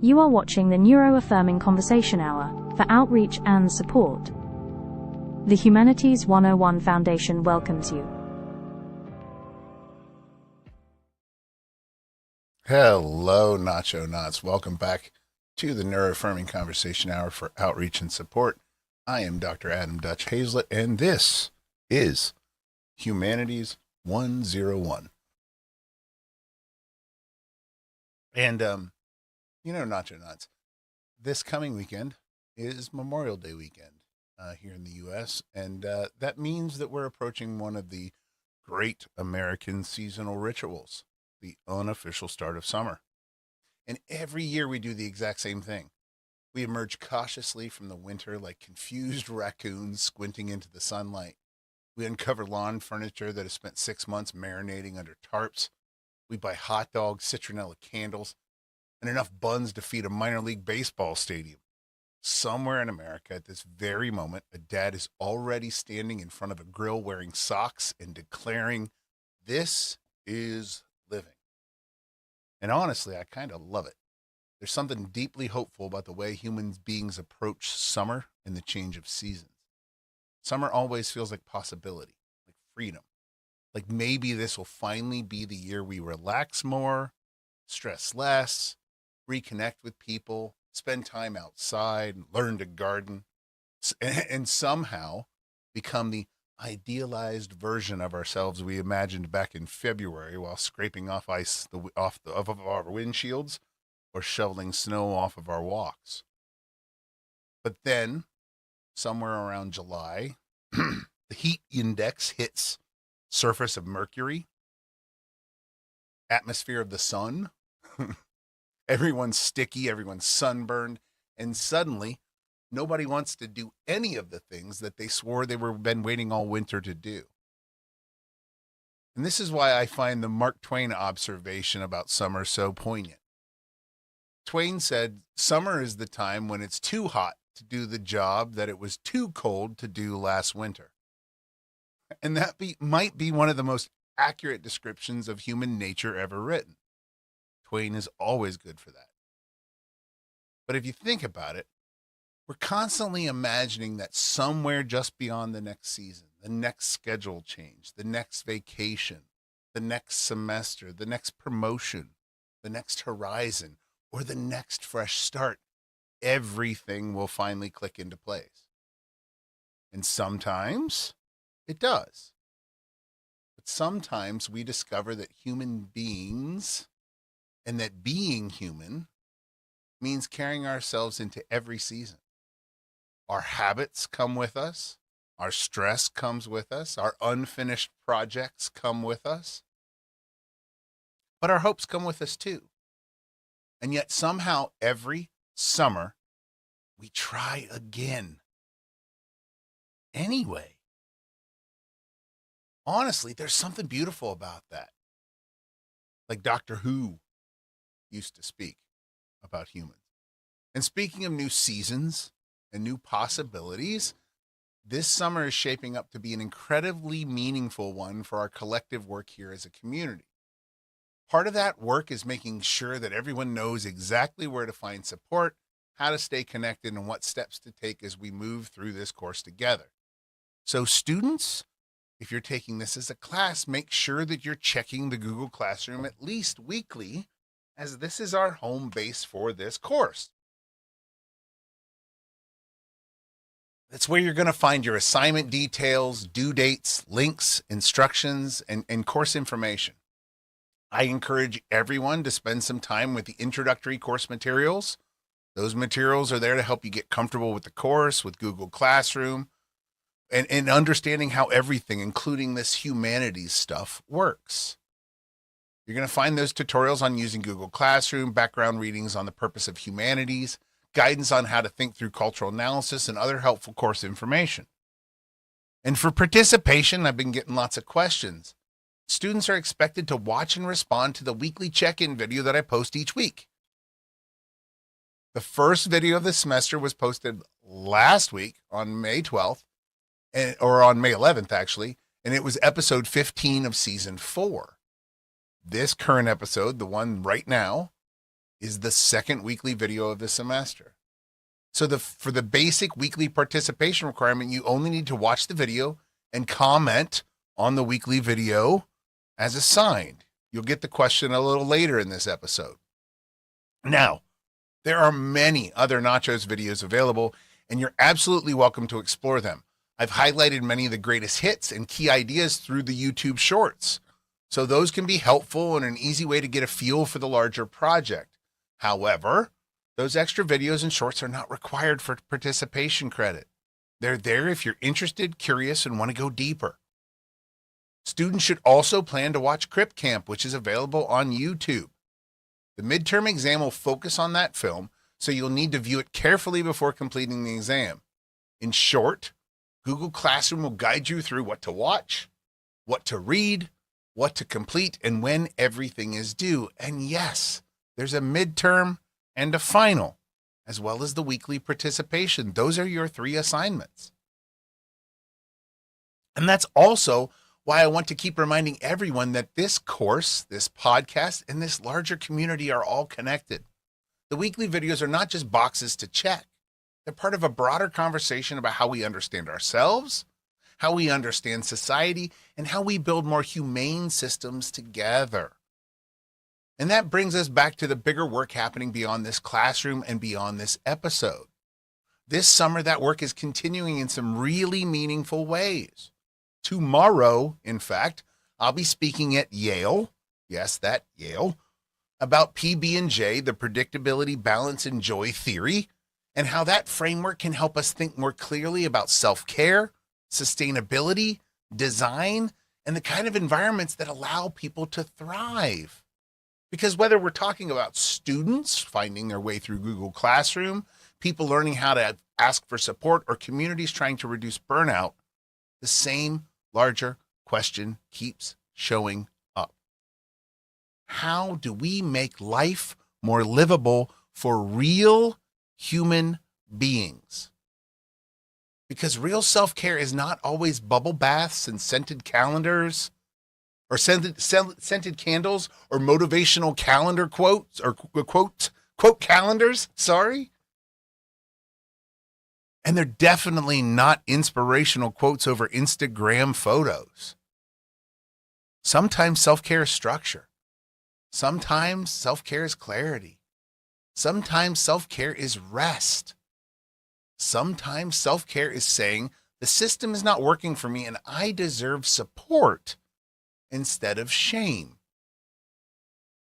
You are watching the Neuro-Affirming Conversation Hour for outreach and support. The Humanities 101 Foundation welcomes you. Hello, Nacho Knots. Welcome back to the Neuro-Affirming Conversation Hour for outreach and support. I am Dr. Adam Dutch Hazlett, and this is Humanities 101. And, Nacho Knots, this coming weekend is Memorial Day weekend here in the U.S., and that means that we're approaching one of the great American seasonal rituals, the unofficial start of summer. And every year we do the exact same thing. We emerge cautiously from the winter like confused raccoons squinting into the sunlight. We uncover lawn furniture that has spent 6 months marinating under tarps. We buy hot dogs, citronella candles, and enough buns to feed a minor league baseball stadium. Somewhere in America at this very moment, a dad is already standing in front of a grill wearing socks and declaring, "This is living." And honestly, I kind of love it. There's something deeply hopeful about the way human beings approach summer and the change of seasons. Summer always feels like possibility, like freedom. Like maybe this will finally be the year we relax more, stress less, reconnect with people, spend time outside, learn to garden, and somehow become the idealized version of ourselves we imagined back in February while scraping off ice off of our windshields or shoveling snow off of our walks. But then, somewhere around July, the heat index hits surface of Mercury, atmosphere of the sun. Everyone's sticky, everyone's sunburned, and suddenly nobody wants to do any of the things that they swore they were been waiting all winter to do. And this is why I find the Mark Twain observation about summer so poignant. Twain said, "Summer is the time when it's too hot to do the job that it was too cold to do last winter." And that might be one of the most accurate descriptions of human nature ever written. Twain is always good for that. But if you think about it, we're constantly imagining that somewhere just beyond the next season, the next schedule change, the next vacation, the next semester, the next promotion, the next horizon, or the next fresh start, everything will finally click into place. And sometimes it does. But sometimes we discover that human beings and that being human means carrying ourselves into every season. Our habits come with us. Our stress comes with us. Our unfinished projects come with us. But our hopes come with us too. And yet somehow every summer we try again. Anyway, honestly, there's something beautiful about that. Like Doctor Who used to speak about humans. And speaking of new seasons and new possibilities, this summer is shaping up to be an incredibly meaningful one for our collective work here as a community. Part of that work is making sure that everyone knows exactly where to find support, how to stay connected, and what steps to take as we move through this course together. So students, if you're taking this as a class, make sure that you're checking the Google Classroom at least weekly, as this is our home base for this course. That's where you're going to find your assignment details, due dates, links, instructions, and course information. I encourage everyone to spend some time with the introductory course materials. Those materials are there to help you get comfortable with the course, with Google Classroom, and understanding how everything, including this humanities stuff, works. You're going to find those tutorials on using Google Classroom, background readings on the purpose of humanities, guidance on how to think through cultural analysis, and other helpful course information. And for participation, I've been getting lots of questions. Students are expected to watch and respond to the weekly check-in video that I post each week. The first video of the semester was posted last week on May 12th, or on May 11th, actually, and it was episode 15 of season 4. This current episode, the one right now, is the second weekly video of the semester. So for the basic weekly participation requirement, you only need to watch the video and comment on the weekly video as assigned. You'll get the question a little later in this episode. Now, there are many other Nachos videos available, and you're absolutely welcome to explore them. I've highlighted many of the greatest hits and key ideas through the YouTube shorts, so those can be helpful and an easy way to get a feel for the larger project. However, those extra videos and shorts are not required for participation credit. They're there if you're interested, curious, and want to go deeper. Students should also plan to watch Crip Camp, which is available on YouTube. The midterm exam will focus on that film, so you'll need to view it carefully before completing the exam. In short, Google Classroom will guide you through what to watch, what to read, what to complete, and when everything is due. And yes, there's a midterm and a final, as well as the weekly participation. Those are your 3 assignments. And that's also why I want to keep reminding everyone that this course, this podcast, and this larger community are all connected. The weekly videos are not just boxes to check. They're part of a broader conversation about how we understand ourselves, how we understand society, and how we build more humane systems together. And that brings us back to the bigger work happening beyond this classroom and beyond this episode. This summer, that work is continuing in some really meaningful ways. Tomorrow, in fact, I'll be speaking at Yale, yes, that Yale, about PB&J, the predictability, balance, and joy theory, and how that framework can help us think more clearly about self-care, sustainability, design, and the kind of environments that allow people to thrive. Because whether we're talking about students finding their way through Google Classroom, people learning how to ask for support, or communities trying to reduce burnout, the same larger question keeps showing up. How do we make life more livable for real human beings? Because real self-care is not always bubble baths and scented calendars, or scented candles, or motivational calendar quotes, or quote calendars, sorry. And they're definitely not inspirational quotes over Instagram photos. Sometimes self-care is structure. Sometimes self-care is clarity. Sometimes self-care is rest. Sometimes self-care is saying the system is not working for me and I deserve support instead of shame.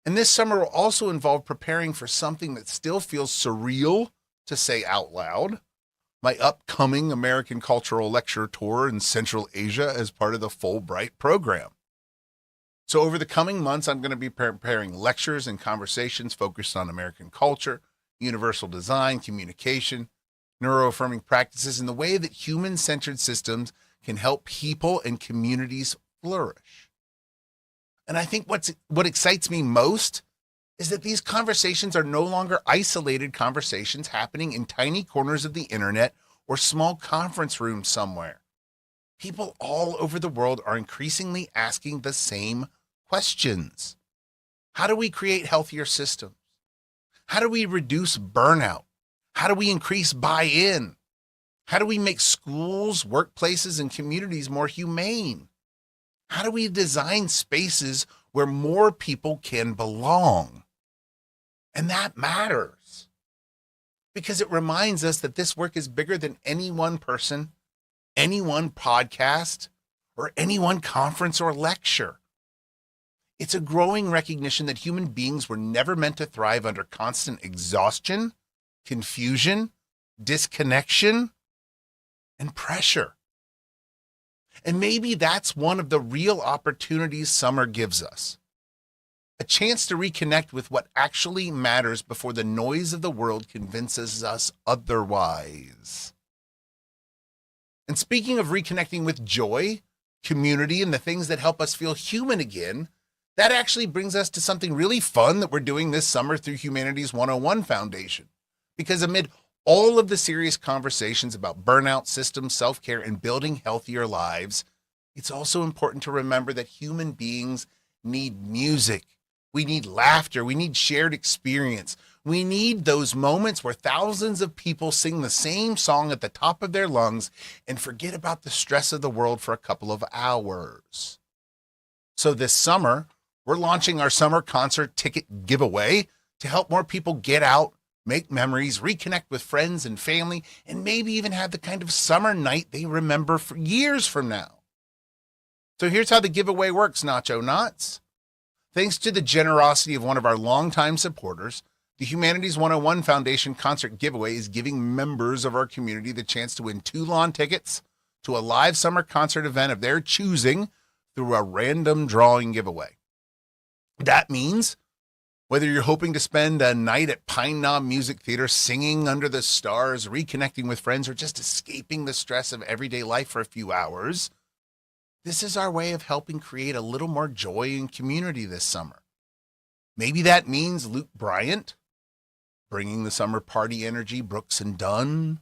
And this summer will also involve preparing for something that still feels surreal to say out loud: my upcoming American Cultural Lecture Tour in Central Asia as part of the Fulbright program. So over the coming months, I'm going to be preparing lectures and conversations focused on American culture, universal design, communication, neuro-affirming practices, and the way that human-centered systems can help people and communities flourish. And I think what excites me most is that these conversations are no longer isolated conversations happening in tiny corners of the internet or small conference rooms somewhere. People all over the world are increasingly asking the same questions. How do we create healthier systems? How do we reduce burnout? How do we increase buy-in? How do we make schools, workplaces, and communities more humane? How do we design spaces where more people can belong? And that matters, because it reminds us that this work is bigger than any one person, any one podcast, or any one conference or lecture. It's a growing recognition that human beings were never meant to thrive under constant exhaustion, confusion, disconnection, and pressure. And maybe that's one of the real opportunities summer gives us. A chance to reconnect with what actually matters before the noise of the world convinces us otherwise. And speaking of reconnecting with joy, community, and the things that help us feel human again, that actually brings us to something really fun that we're doing this summer through Humanities 101 Foundation. Because amid all of the serious conversations about burnout, systems, self-care, and building healthier lives, it's also important to remember that human beings need music, We need laughter. We need shared experience. We need those moments where thousands of people sing the same song at the top of their lungs and forget about the stress of the world for a couple of hours. So this summer, we're launching our summer concert ticket giveaway to help more people get out, make memories, reconnect with friends and family, and maybe even have the kind of summer night they remember for years from now. So here's how the giveaway works, Nacho Knots. Thanks to the generosity of one of our longtime supporters, the Humanities 101 Foundation concert giveaway is giving members of our community the chance to win 2 lawn tickets to a live summer concert event of their choosing through a random drawing giveaway. That means whether you're hoping to spend a night at Pine Knob Music Theater singing under the stars, reconnecting with friends, or just escaping the stress of everyday life for a few hours, this is our way of helping create a little more joy and community this summer. Maybe that means Luke Bryant, bringing the summer party energy, Brooks and Dunn,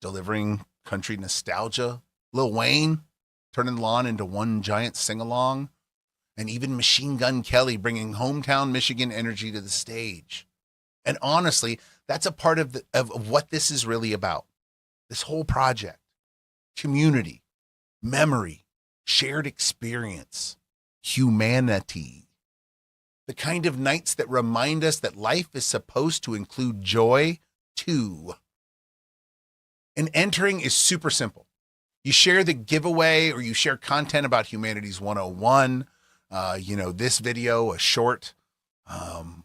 delivering country nostalgia, Lil Wayne, turning lawn into one giant sing-along, and even Machine Gun Kelly bringing hometown Michigan energy to the stage. And honestly, that's a part of what this is really about. This whole project, community, memory, shared experience, humanity. The kind of nights that remind us that life is supposed to include joy too. And entering is super simple. You share the giveaway or you share content about Humanities 101, this video, a short,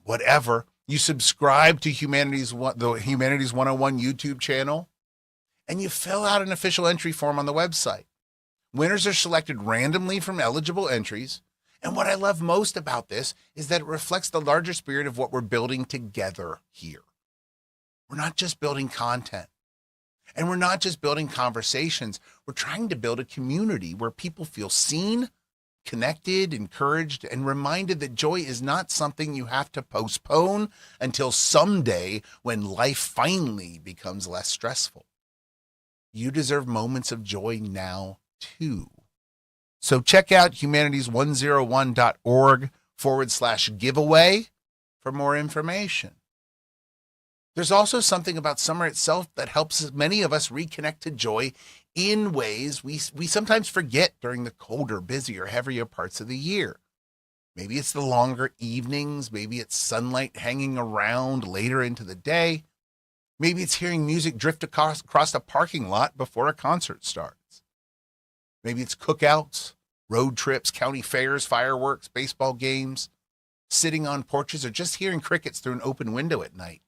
whatever. You subscribe to the Humanities 101 YouTube channel, and you fill out an official entry form on the website. Winners are selected randomly from eligible entries. And what I love most about this is that it reflects the larger spirit of what we're building together here. We're not just building content, and we're not just building conversations. We're trying to build a community where people feel seen, connected, encouraged, and reminded that joy is not something you have to postpone until someday when life finally becomes less stressful. You deserve moments of joy now, too. So check out humanities101.org/giveaway for more information. There's also something about summer itself that helps many of us reconnect to joy in ways we sometimes forget during the colder, busier, heavier parts of the year. Maybe it's the longer evenings. Maybe it's sunlight hanging around later into the day. Maybe it's hearing music drift across a parking lot before a concert starts. Maybe it's cookouts, road trips, county fairs, fireworks, baseball games, sitting on porches, or just hearing crickets through an open window at night.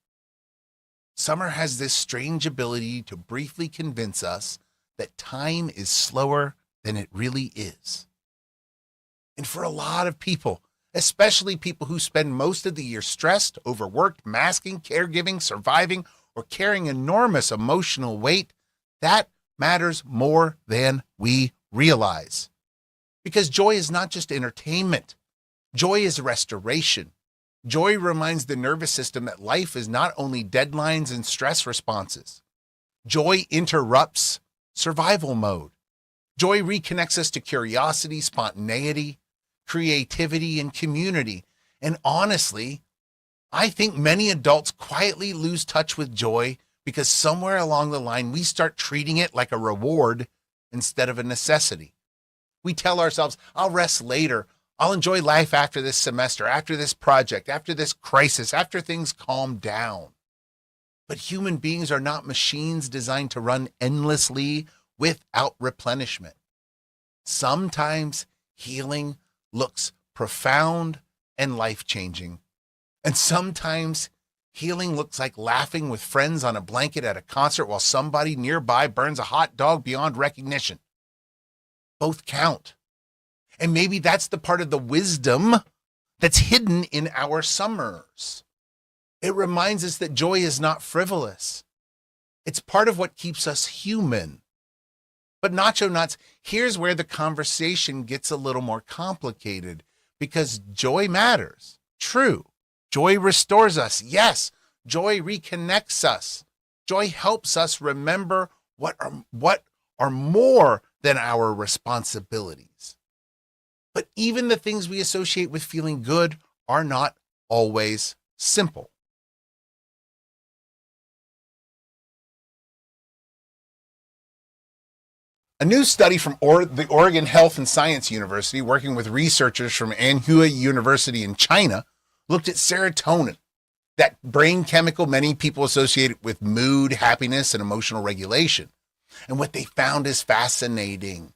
Summer has this strange ability to briefly convince us that time is slower than it really is. And for a lot of people, especially people who spend most of the year stressed, overworked, masking, caregiving, surviving, or carrying enormous emotional weight, that matters more than we realize. Because joy is not just entertainment. Joy is restoration. Joy reminds the nervous system that life is not only deadlines and stress responses. Joy interrupts survival mode. Joy reconnects us to curiosity, spontaneity, creativity, and community. And honestly, I think many adults quietly lose touch with joy because somewhere along the line, we start treating it like a reward instead of a necessity. We tell ourselves, I'll rest later. I'll enjoy life after this semester, after this project, after this crisis, after things calm down. But human beings are not machines designed to run endlessly without replenishment. Sometimes healing looks profound and life-changing. And sometimes healing looks like laughing with friends on a blanket at a concert while somebody nearby burns a hot dog beyond recognition. Both count. And maybe that's the part of the wisdom that's hidden in our summers. It reminds us that joy is not frivolous. It's part of what keeps us human. But Nacho Nuts, here's where the conversation gets a little more complicated, because joy matters. True. Joy restores us. Yes. Joy reconnects us. Joy helps us remember what are more than our responsibilities. But even the things we associate with feeling good are not always simple. A new study from the Oregon Health and Science University, working with researchers from Anhui University in China, looked at serotonin, that brain chemical many people associate with mood, happiness, and emotional regulation. And what they found is fascinating.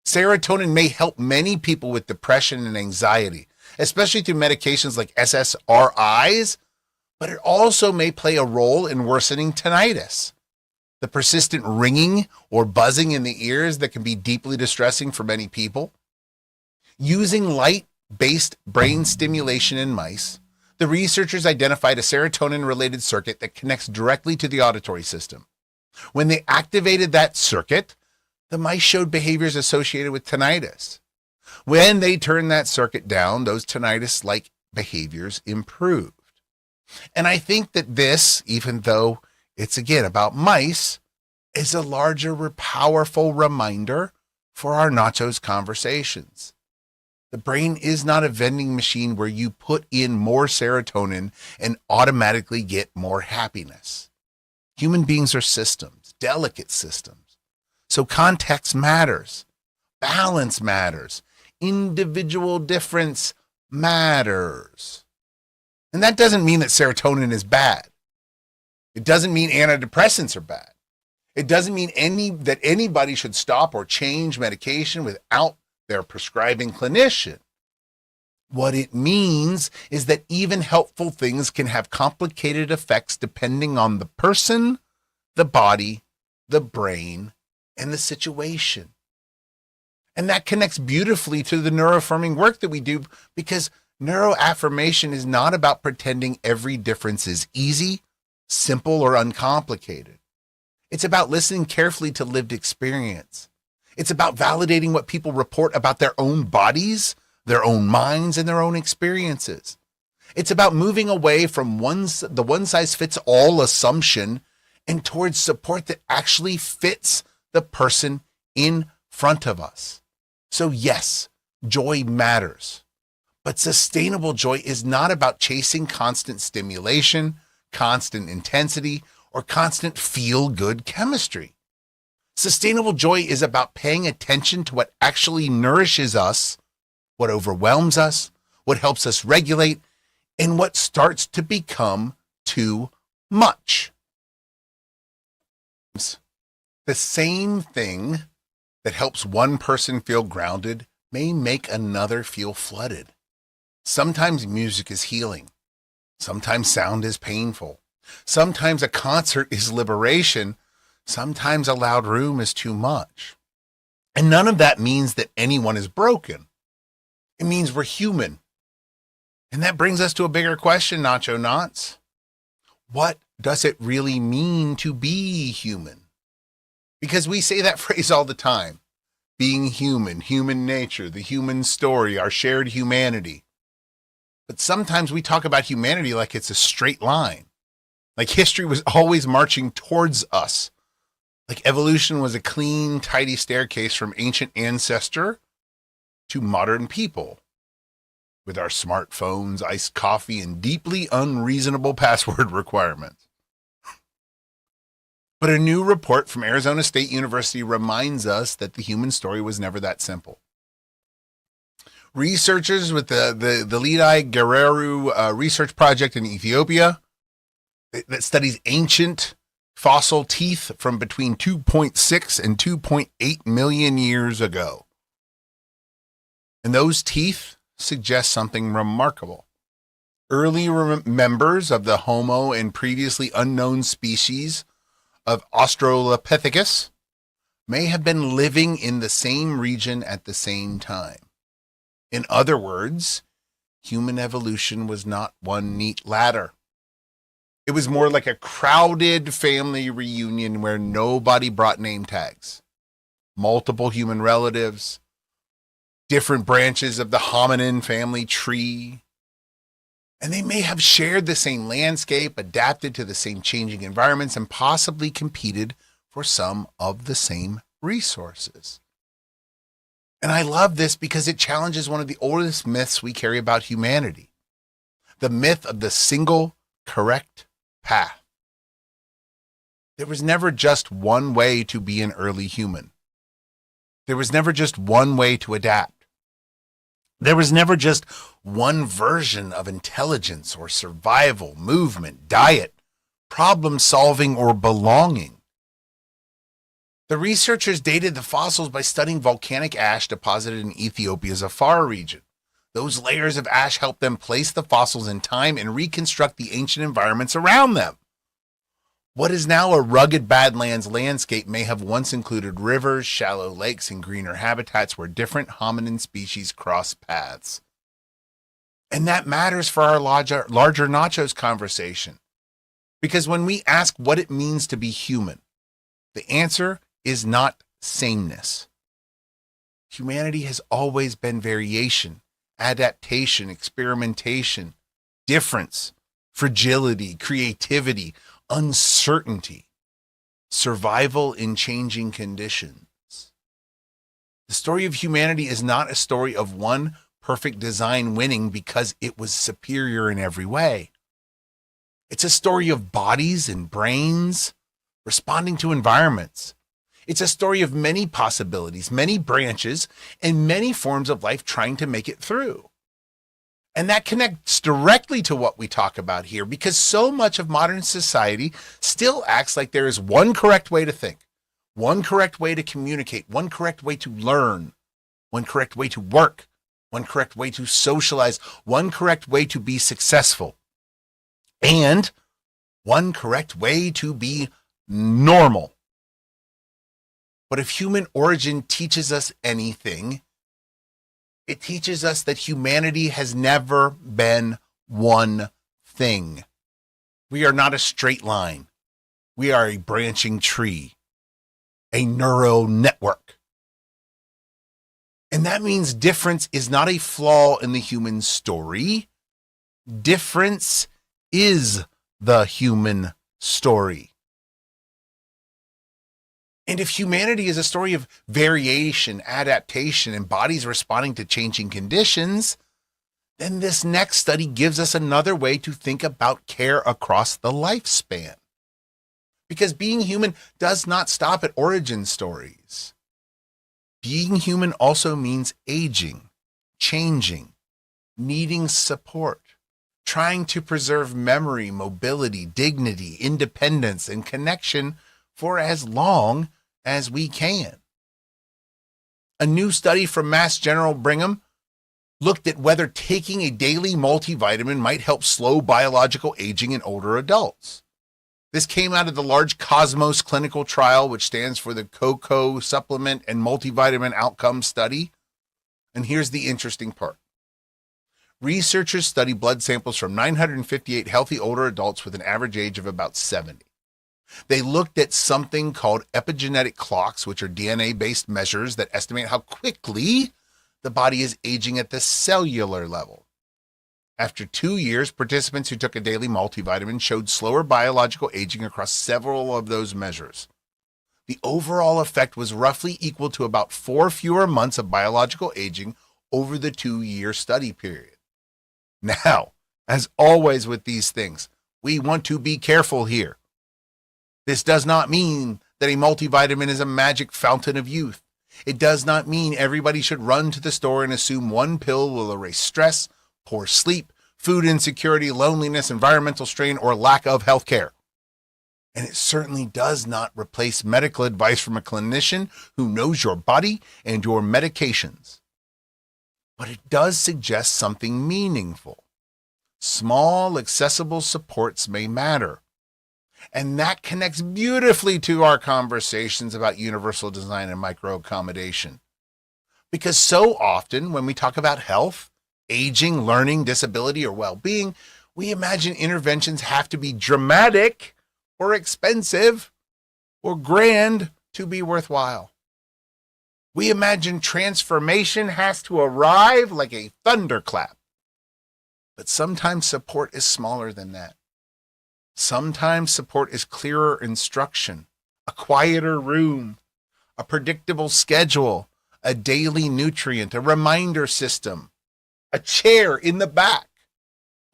Serotonin may help many people with depression and anxiety, especially through medications like SSRIs, but it also may play a role in worsening tinnitus, the persistent ringing or buzzing in the ears that can be deeply distressing for many people. Using light-based brain stimulation in mice, the researchers identified a serotonin-related circuit that connects directly to the auditory system. When they activated that circuit, the mice showed behaviors associated with tinnitus. When they turned that circuit down, those tinnitus-like behaviors improved. And I think that this, even though it's again about mice, is a larger, powerful reminder for our NACHOS conversations. The brain is not a vending machine where you put in more serotonin and automatically get more happiness. Human beings are systems, delicate systems. So context matters. Balance matters. Individual difference matters. And that doesn't mean that serotonin is bad. It doesn't mean antidepressants are bad. It doesn't mean that anybody should stop or change medication without their prescribing clinician. What it means is that even helpful things can have complicated effects depending on the person, the body, the brain, and the situation. And that connects beautifully to the neuro-affirming work that we do, because neuroaffirmation is not about pretending every difference is easy, simple, or uncomplicated. It's about listening carefully to lived experience. It's about validating what people report about their own bodies, their own minds, and their own experiences. It's about moving away from the one-size-fits-all assumption and towards support that actually fits the person in front of us. So yes, joy matters. But sustainable joy is not about chasing constant stimulation, constant intensity, or constant feel-good chemistry. Sustainable joy is about paying attention to what actually nourishes us, what overwhelms us, what helps us regulate, and what starts to become too much. The same thing that helps one person feel grounded may make another feel flooded. Sometimes music is healing. Sometimes sound is painful. Sometimes a concert is liberation. Sometimes a loud room is too much. And none of that means that anyone is broken. It means we're human. And that brings us to a bigger question, Nacho Knots. What does it really mean to be human? Because we say that phrase all the time. Being human, human nature, the human story, our shared humanity. But sometimes we talk about humanity like it's a straight line. Like history was always marching towards us. Like evolution was a clean, tidy staircase from ancient ancestor to modern people. With our smartphones, iced coffee, and deeply unreasonable password requirements. But a new report from Arizona State University reminds us that the human story was never that simple. Researchers with the Lidi Guerrero research project in Ethiopia that studies ancient fossil teeth from between 2.6 and 2.8 million years ago. And those teeth suggest something remarkable. Early members of the Homo and previously unknown species of Australopithecus may have been living in the same region at the same time. In other words, human evolution was not one neat ladder. It was more like a crowded family reunion where nobody brought name tags. Multiple human relatives, different branches of the hominin family tree. And they may have shared the same landscape, adapted to the same changing environments, and possibly competed for some of the same resources. And I love this because it challenges one of the oldest myths we carry about humanity. the myth of the single correct path. There was never just one way to be an early human. There was never just one way to adapt. There was never just one version of intelligence or survival, movement, diet, problem solving, or belonging. The researchers dated the fossils by studying volcanic ash deposited in Ethiopia's Afar region. Those layers of ash helped them place the fossils in time and reconstruct the ancient environments around them. What is now a rugged Badlands landscape may have once included rivers, shallow lakes, and greener habitats where different hominin species cross paths. And that matters for our larger NACHOS conversation. Because when we ask what it means to be human, the answer is not sameness. Humanity has always been variation, adaptation, experimentation, difference, fragility, creativity, uncertainty, survival in changing conditions. The story of humanity is not a story of one perfect design winning because it was superior in every way. It's a story of bodies and brains responding to environments. It's a story of many possibilities, many branches, and many forms of life trying to make it through. And that connects directly to what we talk about here, because so much of modern society still acts like there is one correct way to think, one correct way to communicate, one correct way to learn, one correct way to work, one correct way to socialize, one correct way to be successful, and one correct way to be normal. But if human origin teaches us anything, it teaches us that humanity has never been one thing. We are not a straight line. We are a branching tree, a neural network. And that means difference is not a flaw in the human story. Difference is the human story. And if humanity is a story of variation, adaptation, and bodies responding to changing conditions, then this next study gives us another way to think about care across the lifespan. Because being human does not stop at origin stories. Being human also means aging, changing, needing support, trying to preserve memory, mobility, dignity, independence, and connection for as long as we can. A new study from Mass General Brigham looked at whether taking a daily multivitamin might help slow biological aging in older adults. This came out of the large Cosmos clinical trial, which stands for the COCO Supplement and Multivitamin Outcome Study. And here's the interesting part. Researchers studied blood samples from 958 healthy older adults with an average age of about 70. They looked at something called epigenetic clocks, which are DNA-based measures that estimate how quickly the body is aging at the cellular level. After 2 years, participants who took a daily multivitamin showed slower biological aging across several of those measures. The overall effect was roughly equal to about 4 fewer months of biological aging over the 2-year study period. Now, as always with these things, we want to be careful here. This does not mean that a multivitamin is a magic fountain of youth. It does not mean everybody should run to the store and assume one pill will erase stress, poor sleep, food insecurity, loneliness, environmental strain, or lack of health care. And it certainly does not replace medical advice from a clinician who knows your body and your medications. But it does suggest something meaningful. Small, accessible supports may matter. And that connects beautifully to our conversations about universal design and micro-accommodation. Because so often when we talk about health, aging, learning, disability, or well-being, we imagine interventions have to be dramatic or expensive or grand to be worthwhile. We imagine transformation has to arrive like a thunderclap. But sometimes support is smaller than that. Sometimes support is clearer instruction, a quieter room, a predictable schedule, a daily nutrient, a reminder system, a chair in the back.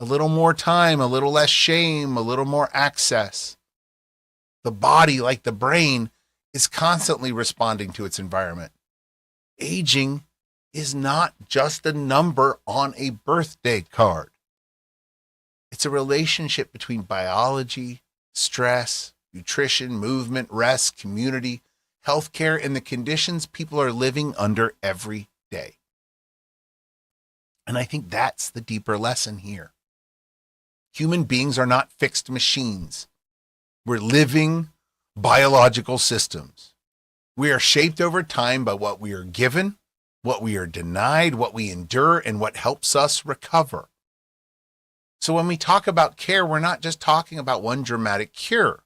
a little more time, a little less shame, a little more access. The body, like the brain, is constantly responding to its environment. Aging is not just a number on a birthday card. It's a relationship between biology, stress, nutrition, movement, rest, community, healthcare, and the conditions people are living under every day. And I think that's the deeper lesson here. Human beings are not fixed machines. We're living biological systems. We are shaped over time by what we are given, what we are denied, what we endure, and what helps us recover. So when we talk about care, we're not just talking about one dramatic cure.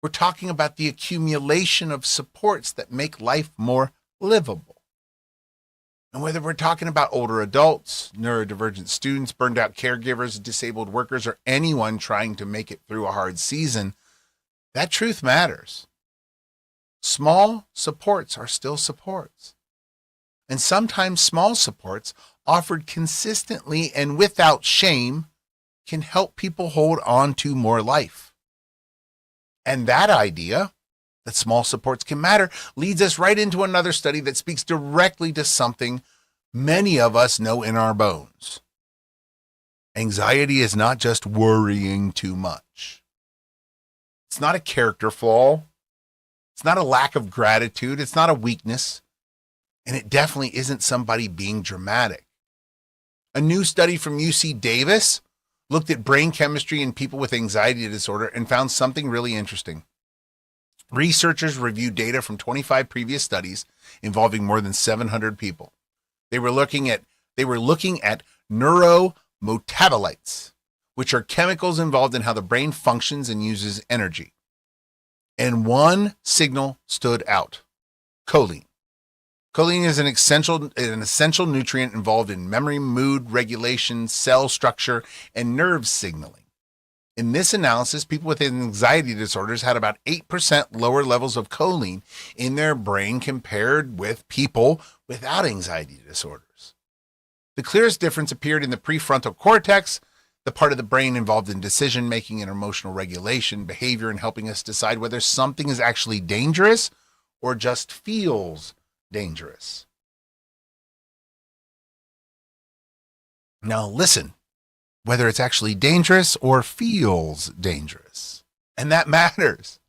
We're talking about the accumulation of supports that make life more livable. And whether we're talking about older adults, neurodivergent students, burned out caregivers, disabled workers, or anyone trying to make it through a hard season, that truth matters. Small supports are still supports. And sometimes small supports offered consistently and without shame can help people hold on to more life. And that idea, that small supports can matter, leads us right into another study that speaks directly to something many of us know in our bones. Anxiety is not just worrying too much. It's not a character flaw. It's not a lack of gratitude. It's not a weakness. And it definitely isn't somebody being dramatic. A new study from UC Davis looked at brain chemistry in people with anxiety disorder and found something really interesting. Researchers reviewed data from 25 previous studies involving more than 700 people. They were looking at neurometabolites, which are chemicals involved in how the brain functions and uses energy. And one signal stood out: choline. Choline is an essential nutrient involved in memory, mood regulation, cell structure, and nerve signaling. In this analysis, people with anxiety disorders had about 8% lower levels of choline in their brain compared with people without anxiety disorders. The clearest difference appeared in the prefrontal cortex, the part of the brain involved in decision-making and emotional regulation, behavior, and helping us decide whether something is actually dangerous or just feels dangerous. Now listen, whether it's actually dangerous or feels dangerous. And that matters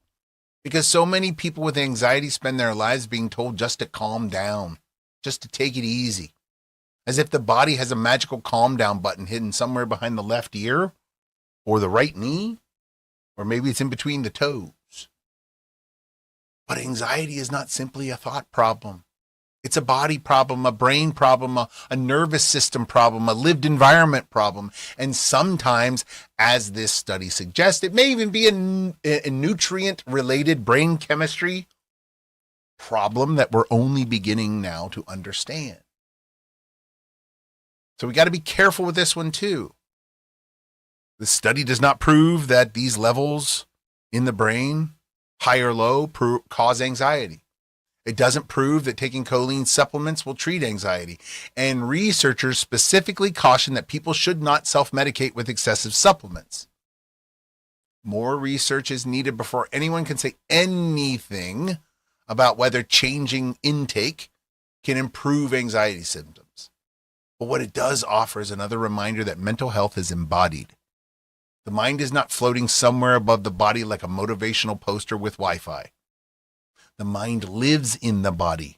because so many people with anxiety spend their lives being told just to calm down, just to take it easy, as if the body has a magical calm down button hidden somewhere behind the left ear or the right knee, or maybe it's in between the toes. But anxiety is not simply a thought problem. It's a body problem, a brain problem, a nervous system problem, a lived environment problem. And sometimes, as this study suggests, it may even be a nutrient-related brain chemistry problem that we're only beginning now to understand. So we got to be careful with this one too. The study does not prove that these levels in the brain, high or low, cause anxiety. It doesn't prove that taking choline supplements will treat anxiety. And researchers specifically caution that people should not self-medicate with excessive supplements. More research is needed before anyone can say anything about whether changing intake can improve anxiety symptoms. But what it does offer is another reminder that mental health is embodied. The mind is not floating somewhere above the body like a motivational poster with Wi-Fi. The mind lives in the body.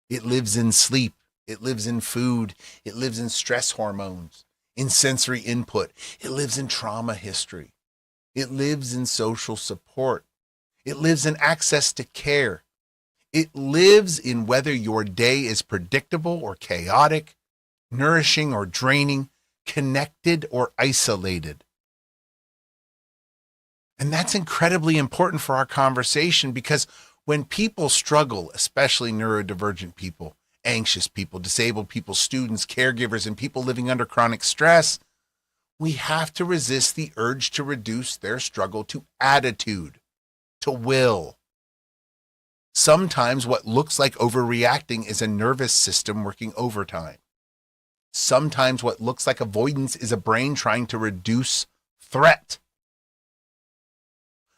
It lives in sleep. It lives in food. It lives in stress hormones, in sensory input. It lives in trauma history. It lives in social support. It lives in access to care. It lives in whether your day is predictable or chaotic, nourishing or draining, connected or isolated. And that's incredibly important for our conversation because when people struggle, especially neurodivergent people, anxious people, disabled people, students, caregivers, and people living under chronic stress, we have to resist the urge to reduce their struggle to attitude, to will. Sometimes what looks like overreacting is a nervous system working overtime. Sometimes what looks like avoidance is a brain trying to reduce threat.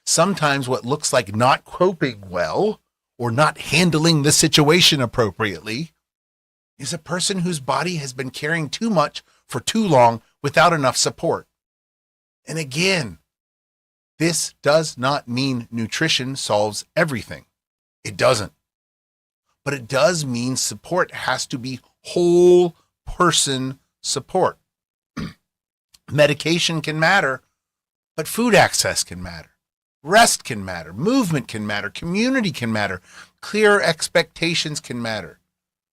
Sometimes what looks like not coping well or not handling the situation appropriately is a person whose body has been carrying too much for too long without enough support. And again, this does not mean nutrition solves everything. It doesn't. But it does mean support has to be whole person support. Medication can matter, but food access can matter. Rest can matter. Movement can matter. Community can matter. Clear expectations can matter.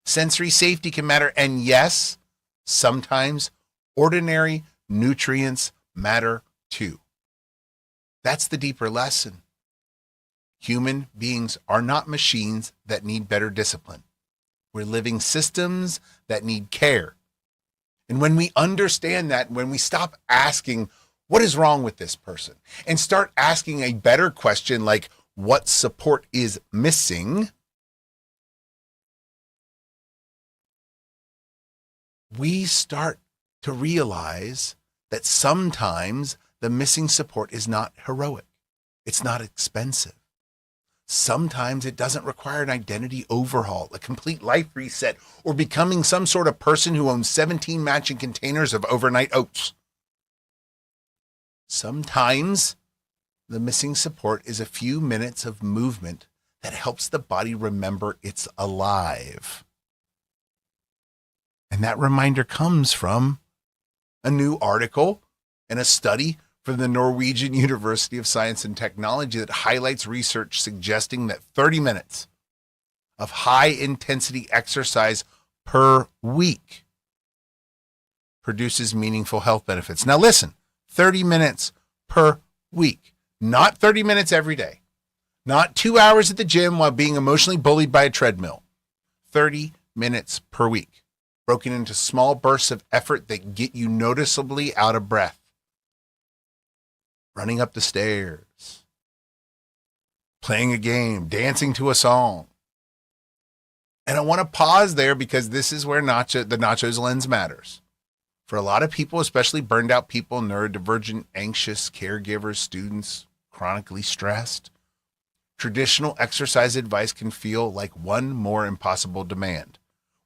Sensory safety can matter. And yes, sometimes ordinary nutrients matter too. That's the deeper lesson. Human beings are not machines that need better discipline. We're living systems that need care. And when we understand that, when we stop asking, what is wrong with this person? And start asking a better question like, what support is missing? We start to realize that sometimes the missing support is not heroic. It's not expensive. Sometimes it doesn't require an identity overhaul, a complete life reset, or becoming some sort of person who owns 17 matching containers of overnight oats. Sometimes the missing support is a few minutes of movement that helps the body remember it's alive. And that reminder comes from a new article and a study from the Norwegian University of Science and Technology that highlights research suggesting that 30 minutes of high-intensity exercise per week produces meaningful health benefits. Now listen, 30 minutes per week, not 30 minutes every day, not 2 hours at the gym while being emotionally bullied by a treadmill. 30 minutes per week, broken into small bursts of effort that get you noticeably out of breath. Running up the stairs, playing a game, dancing to a song. And I want to pause there because this is where the NACHOS lens matters. For a lot of people, especially burned out people, neurodivergent, anxious, caregivers, students, chronically stressed, traditional exercise advice can feel like one more impossible demand.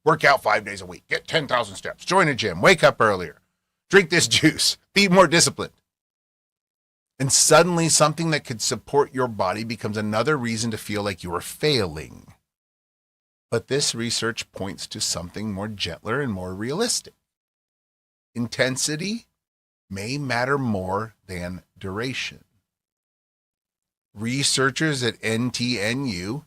Work out 5 days a week, get 10,000 steps, join a gym, wake up earlier, drink this juice, be more disciplined. And suddenly something that could support your body becomes another reason to feel like you are failing. But this research points to something more gentler and more realistic. Intensity may matter more than duration. Researchers at NTNU,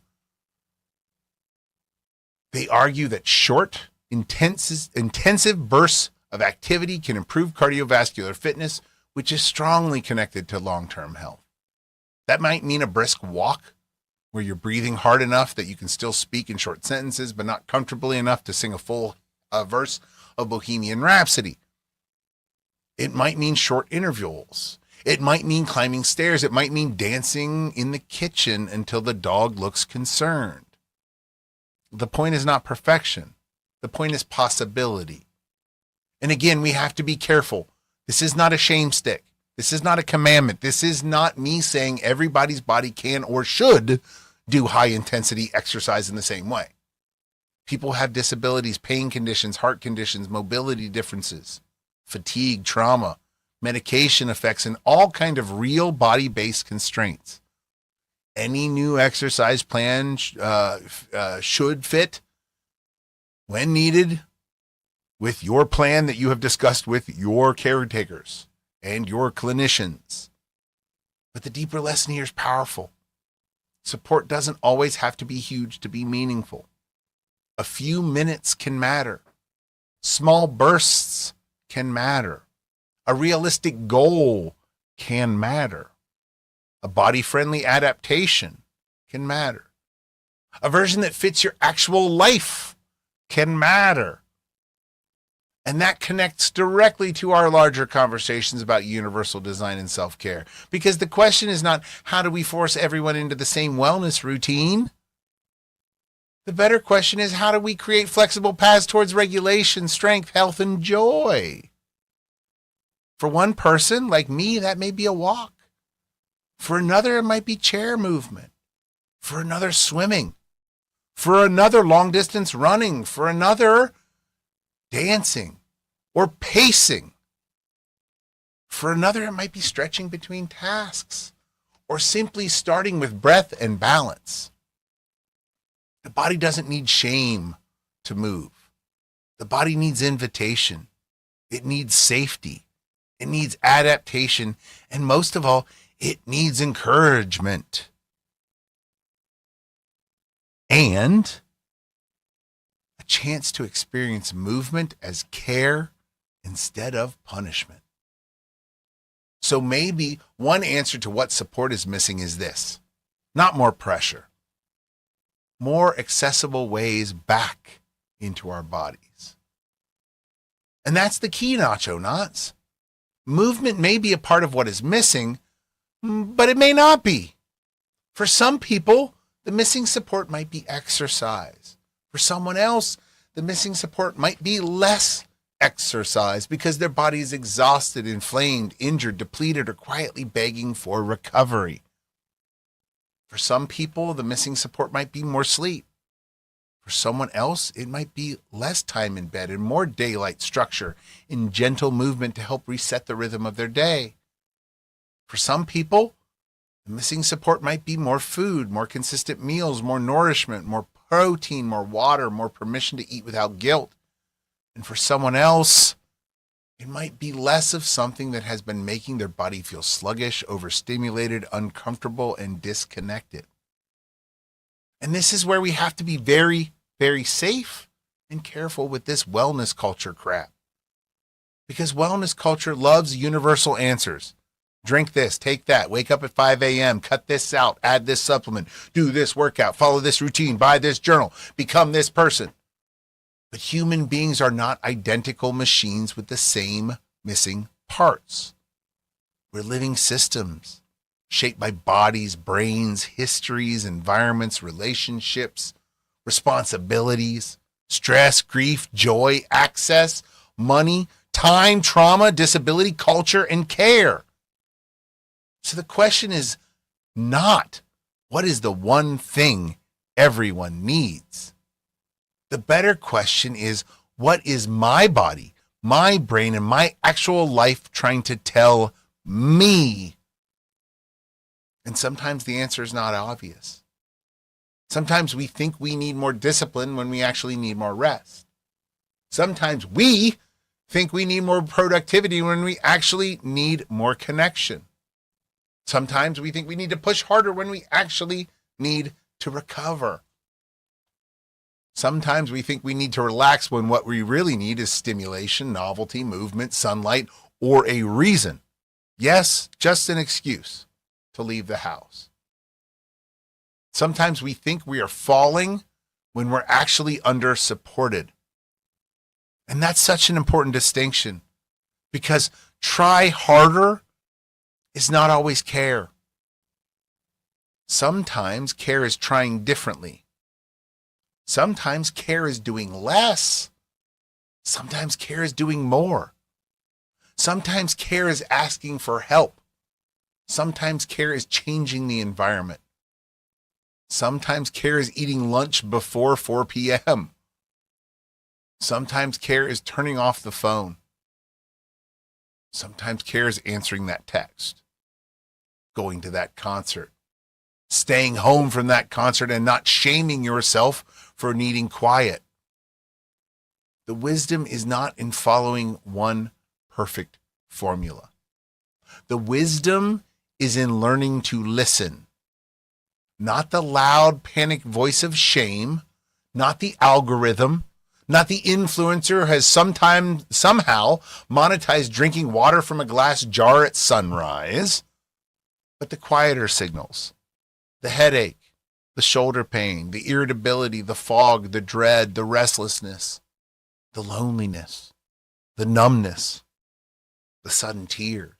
they argue that short, intensive bursts of activity can improve cardiovascular fitness, which is strongly connected to long-term health. That might mean a brisk walk where you're breathing hard enough that you can still speak in short sentences, but not comfortably enough to sing a full verse of Bohemian Rhapsody. It might mean short intervals. It might mean climbing stairs. It might mean dancing in the kitchen until the dog looks concerned. The point is not perfection. The point is possibility. And again, we have to be careful. This is not a shame stick. This is not a commandment. This is not me saying everybody's body can or should do high intensity exercise in the same way. People have disabilities, pain conditions, heart conditions, mobility differences, fatigue, trauma, medication effects, and all kind of real body-based constraints. Any new exercise plan should fit when needed with your plan that you have discussed with your caretakers and your clinicians. But the deeper lesson here is powerful. Support doesn't always have to be huge to be meaningful. A few minutes can matter. Small bursts can matter. A realistic goal can matter. A body-friendly adaptation can matter. A version that fits your actual life can matter. And that connects directly to our larger conversations about universal design and self-care. Because the question is not, how do we force everyone into the same wellness routine? The better question is, how do we create flexible paths towards regulation, strength, health, and joy? For one person, like me, that may be a walk. For another, it might be chair movement. For another, swimming. For another, long distance running. For another, dancing or pacing. For another, it might be stretching between tasks or simply starting with breath and balance. The body doesn't need shame to move. The body needs invitation. It needs safety. It needs adaptation. And most of all, it needs encouragement. And a chance to experience movement as care instead of punishment. So maybe one answer to what support is missing is this: not more pressure, more accessible ways back into our bodies. And that's the key, Nacho Knots. Movement may be a part of what is missing, but it may not be. For some people, the missing support might be exercise. For someone else, the missing support might be less exercise because their body is exhausted, inflamed, injured, depleted, or quietly begging for recovery. For some people, the missing support might be more sleep. For someone else, it might be less time in bed and more daylight structure in gentle movement to help reset the rhythm of their day. For some people, the missing support might be more food, more consistent meals, more nourishment, more protein, more water, more permission to eat without guilt. And for someone else, it might be less of something that has been making their body feel sluggish, overstimulated, uncomfortable, and disconnected. And this is where we have to be very, very safe and careful with this wellness culture crap. Because wellness culture loves universal answers. Drink this, take that, wake up at 5 a.m., cut this out, add this supplement, do this workout, follow this routine, buy this journal, become this person. But human beings are not identical machines with the same missing parts. We're living systems shaped by bodies, brains, histories, environments, relationships, responsibilities, stress, grief, joy, access, money, time, trauma, disability, culture, and care. So the question is not, what is the one thing everyone needs? The better question is, what is my body, my brain, and my actual life trying to tell me? And sometimes the answer is not obvious. Sometimes we think we need more discipline when we actually need more rest. Sometimes we think we need more productivity when we actually need more connection. Sometimes we think we need to push harder when we actually need to recover. Sometimes we think we need to relax when what we really need is stimulation, novelty, movement, sunlight, or a reason. Yes, just an excuse to leave the house. Sometimes we think we are falling when we're actually under-supported. And that's such an important distinction, because try harder is not always care. Sometimes care is trying differently. Sometimes care is doing less. Sometimes care is doing more. Sometimes care is asking for help. Sometimes care is changing the environment. Sometimes care is eating lunch before 4 p.m. Sometimes care is turning off the phone. Sometimes care is answering that text, going to that concert, staying home from that concert and not shaming yourself for needing quiet. The wisdom is not in following one perfect formula. The wisdom is in learning to listen. Not the loud, panic voice of shame, not the algorithm, not the influencer who has somehow monetized drinking water from a glass jar at sunrise, but the quieter signals, the headache, the shoulder pain, the irritability, the fog, the dread, the restlessness, the loneliness, the numbness, the sudden tears,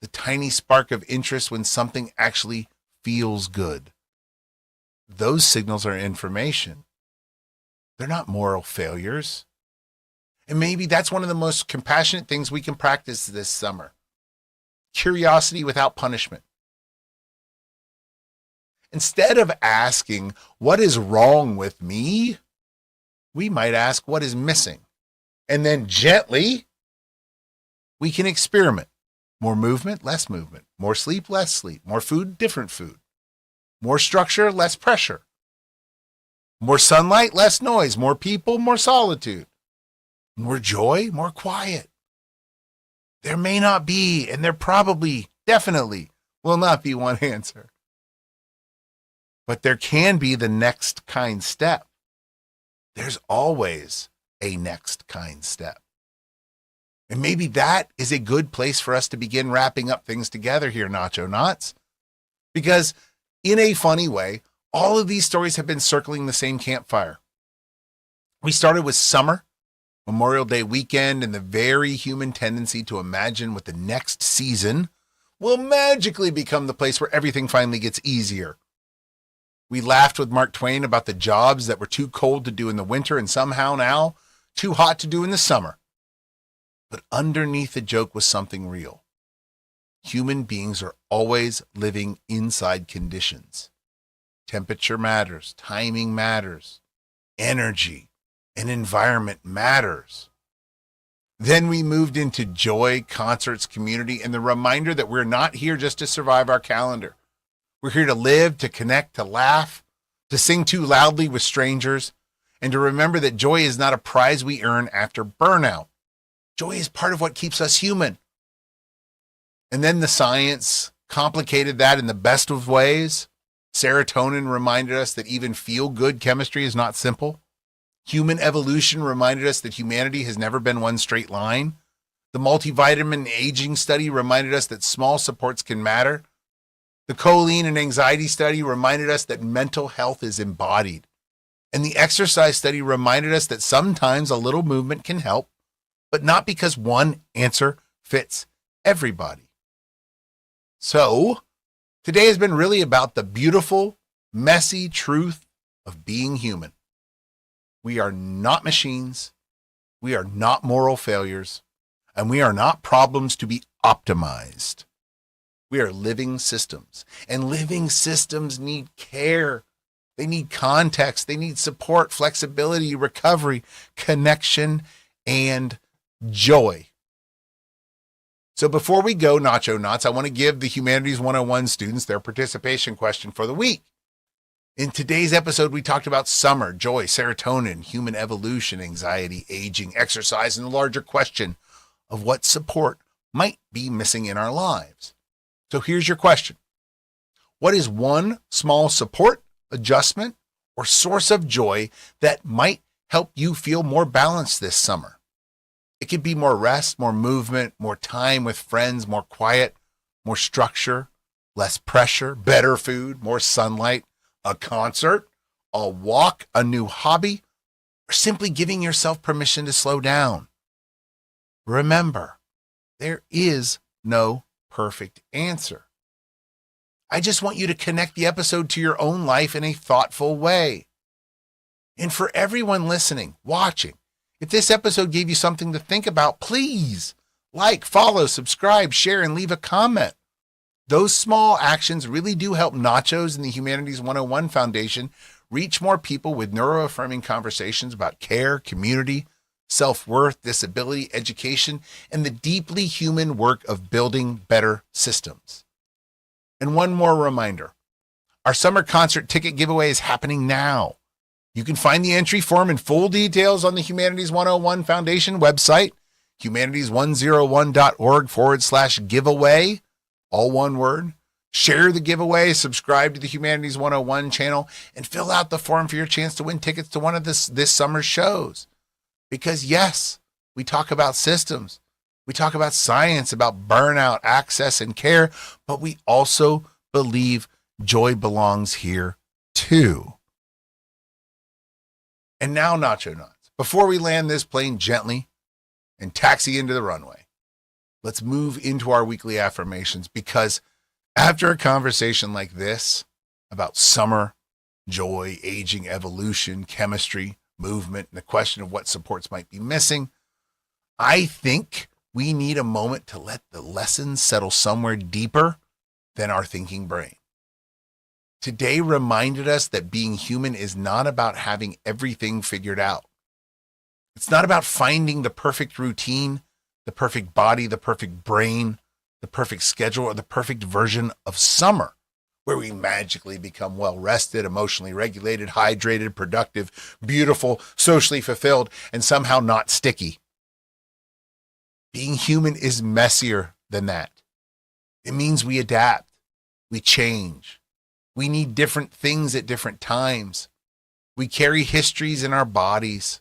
the tiny spark of interest when something actually feels good, those signals are information. They're not moral failures. And maybe that's one of the most compassionate things we can practice this summer. Curiosity without punishment. Instead of asking, what is wrong with me? We might ask, what is missing? And then gently, we can experiment. More movement, less movement. More sleep, less sleep. More food, different food. More structure, less pressure. More sunlight, less noise. More people, more solitude. More joy, more quiet. There may not be, and there probably, definitely will not be one answer. But there can be the next kind step. There's always a next kind step. And maybe that is a good place for us to begin wrapping up things together here, Nacho Knots. Because in a funny way, all of these stories have been circling the same campfire. We started with summer, Memorial Day weekend, and the very human tendency to imagine what the next season will magically become the place where everything finally gets easier. We laughed with Mark Twain about the jobs that were too cold to do in the winter and somehow now too hot to do in the summer. But underneath the joke was something real. Human beings are always living inside conditions. Temperature matters, timing matters, energy and environment matters. Then we moved into joy, concerts, community, and the reminder that we're not here just to survive our calendar. We're here to live, to connect, to laugh, to sing too loudly with strangers, and to remember that joy is not a prize we earn after burnout. Joy is part of what keeps us human. And then the science complicated that in the best of ways. Serotonin reminded us that even feel-good chemistry is not simple. Human evolution reminded us that humanity has never been one straight line. The multivitamin aging study reminded us that small supports can matter. The choline and anxiety study reminded us that mental health is embodied. And the exercise study reminded us that sometimes a little movement can help, but not because one answer fits everybody. So, today has been really about the beautiful, messy truth of being human. We are not machines, we are not moral failures, and we are not problems to be optimized. We are living systems, and living systems need care. They need context, they need support, flexibility, recovery, connection, and joy. So before we go, Nacho Knots, I want to give the Humanities 101 students their participation question for the week. In today's episode, we talked about summer, joy, serotonin, human evolution, anxiety, aging, exercise, and the larger question of what support might be missing in our lives. So here's your question. What is one small support, adjustment, or source of joy that might help you feel more balanced this summer? It could be more rest, more movement, more time with friends, more quiet, more structure, less pressure, better food, more sunlight, a concert, a walk, a new hobby, or simply giving yourself permission to slow down. Remember, there is no perfect answer. I just want you to connect the episode to your own life in a thoughtful way. And for everyone listening, watching, if this episode gave you something to think about, please like, follow, subscribe, share, and leave a comment. Those small actions really do help Nachos and the Humanities 101 Foundation reach more people with neuro-affirming conversations about care, community, self-worth, disability, education, and the deeply human work of building better systems. And one more reminder, our summer concert ticket giveaway is happening now. You can find the entry form and full details on the Humanities 101 Foundation website, humanities101.org/giveaway, all one word. Share the giveaway, subscribe to the Humanities 101 channel, and fill out the form for your chance to win tickets to one of this summer's shows. Because yes, we talk about systems. We talk about science, about burnout, access, and care, but we also believe joy belongs here too. And now, Nacho Knots, before we land this plane gently and taxi into the runway, let's move into our weekly affirmations, because after a conversation like this about summer, joy, aging, evolution, chemistry, movement, and the question of what supports might be missing, I think we need a moment to let the lessons settle somewhere deeper than our thinking brain. Today reminded us that being human is not about having everything figured out. It's not about finding the perfect routine, the perfect body, the perfect brain, the perfect schedule, or the perfect version of summer, where we magically become well-rested, emotionally regulated, hydrated, productive, beautiful, socially fulfilled, and somehow not sticky. Being human is messier than that. It means we adapt, we change. We need different things at different times. We carry histories in our bodies.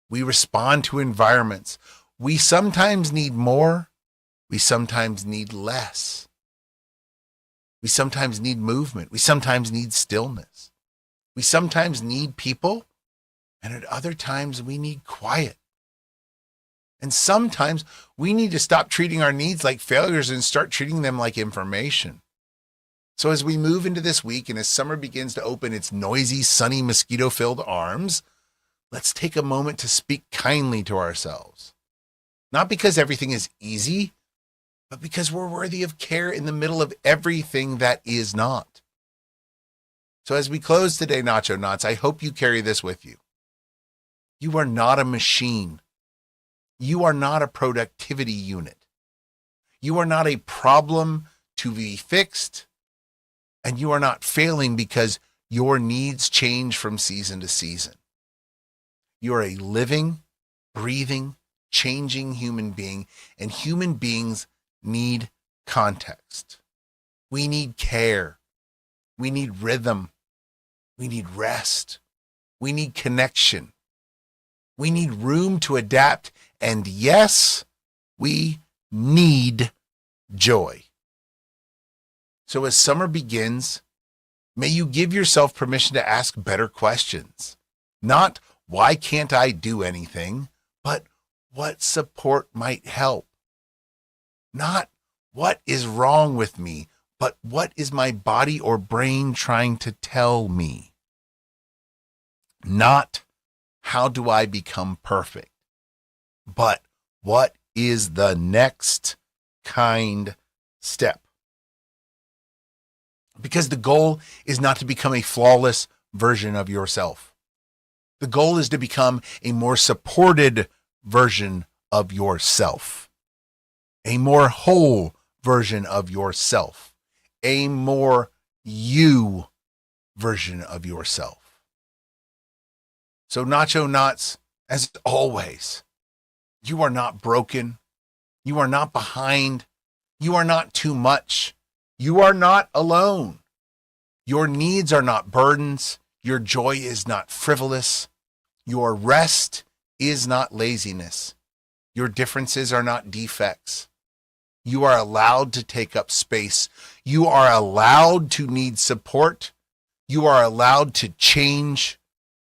We respond to environments. We sometimes need more. We sometimes need less. We sometimes need movement. We sometimes need stillness. We sometimes need people, and at other times we need quiet. And sometimes we need to stop treating our needs like failures and start treating them like information. So as we move into this week and as summer begins to open its noisy, sunny, mosquito-filled arms, let's take a moment to speak kindly to ourselves. Not because everything is easy, but because we're worthy of care in the middle of everything that is not. So as we close today, Nacho Knots, I hope you carry this with you. You are not a machine. You are not a productivity unit. You are not a problem to be fixed, and you are not failing because your needs change from season to season. You are a living, breathing, changing human being, and human beings need context. We need care. We need rhythm. We need rest. We need connection. We need room to adapt. And yes, we need joy. So as summer begins, may you give yourself permission to ask better questions. Not, why can't I do anything? But what support might help? Not, what is wrong with me? But what is my body or brain trying to tell me? Not, how do I become perfect? But what is the next kind step? Because the goal is not to become a flawless version of yourself. The goal is to become a more supported version of yourself, a more whole version of yourself, a more you version of yourself. So Nacho Knots, as always, you are not broken. You are not behind. You are not too much. You are not alone. Your needs are not burdens. Your joy is not frivolous. Your rest is not laziness. Your differences are not defects. You are allowed to take up space. You are allowed to need support. You are allowed to change.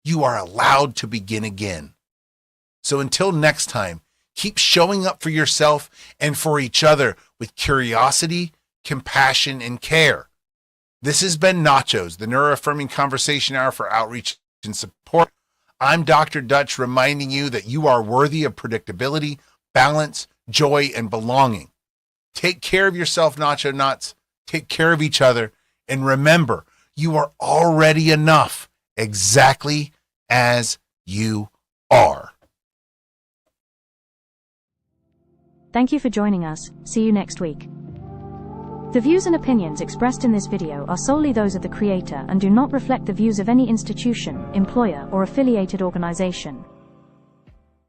You are allowed to begin again. So until next time, keep showing up for yourself and for each other with curiosity, compassion, and care. This has been Nachos, the Neuro-Affirming Conversation Hour for outreach and support. I'm Dr. Dutch, reminding you that you are worthy of predictability, balance, joy, and belonging. Take care of yourself, Nacho Knots. Take care of each other. And remember, you are already enough, exactly as you are. Thank you for joining us. See you next week. The views and opinions expressed in this video are solely those of the creator and do not reflect the views of any institution, employer, or affiliated organization.